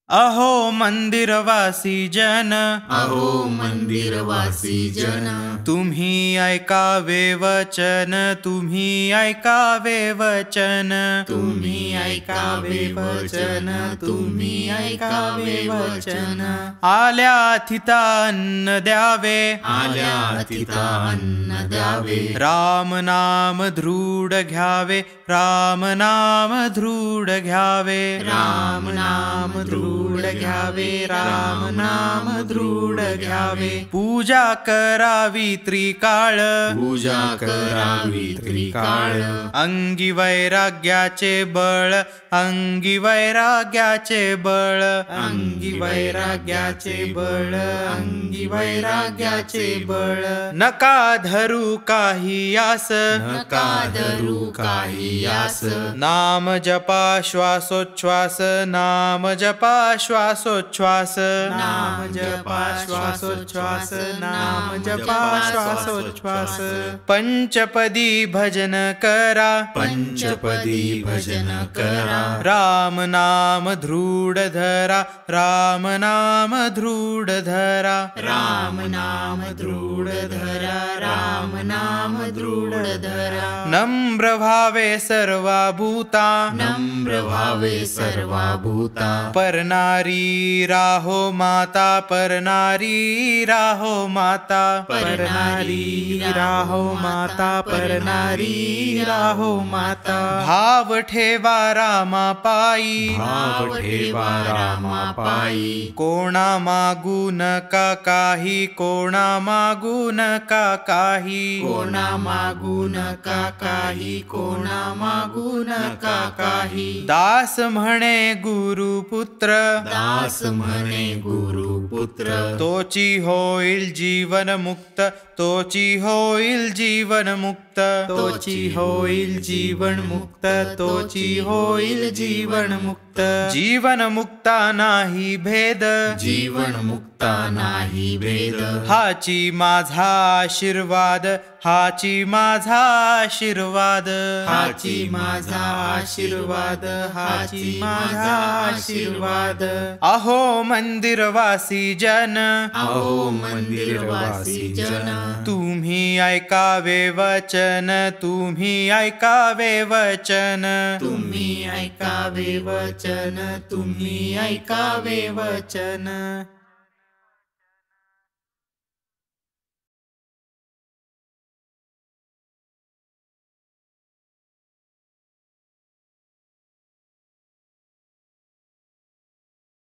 अहो मंदिरवासी जन, अहो मंदिरवासी जन, तुम्ही ऐकावे वचन, तुम्ही ऐकावे वचन, तुम्ही ऐकावे वचन, तुम्ही ऐकावे वचन. आल्या थिता अन्न द्यावे, आल्या तिथा अन्न द्यावे. राम नाम दृढ घ्यावे, राम नाम दृढ घ्यावे, राम नाम दृढ घ्यावे, राम नाम दृढ घ्यावे. पूजा करावी त्रिकाळ, पूजा करावी त्रिकाळ. अंगी वैराग्याचे बळ, अंगी वैराग्याचे बळ, अंगी वैराग्याचे बळ, अंगी वैराग्याचे बळ. नका धरू काही आस, नका धरू काही आस. नाम जपा श्वासोच्छ्वास, नाम जपा श्वासोच्छ्वास, नाम जपा श्वासोच्छ्वास, नाम जपा श्वासोच्छ्वास. पंचपदी भजन करा, पंचपदी भजन करा. राम नाम दृढ धरा, राम नाम दृढ धरा, राम नाम दृढ धरा, राम नाम दृढ धरा. नम्र भावे सर्वा भूता, नम्र भावे सर्वा भूता. परनारी राहो माता, परनारी राहो माता, परनारी राहो माता, परनारी राहो माता. भाव ठेवा रामा पायी, भाव ठेवा रामा पायी. कोणा मागू नका काही, कोणा मागू नका काही, कोणा मागू नका काही, कोणा मागू नका काही. दास म्हणे गुरुपुत्र, दास म्हणे गुरुपुत्र. तोची होईल जीवन मुक्त, तोची होईल जीवन मुक्त, तोची होईल जीवन मुक्त, तोची होईल जीवन मुक्त. जीवन मुक्ता नाही भेद, जीवन मुक्ता नाही भेद. हाची माझा आशीर्वाद, हाची माझा आशीर्वाद, हाची माझा आशीर्वाद, हाची माझा आशीर्वाद. अहो मंदिरवासी जन, अहो मंदिरवासी जन, तुम्ही ऐकावे वचन, तुम्ही ऐकावे वचन, तुम्ही ऐकावे वचन, तुम्ही ऐकावे वचन.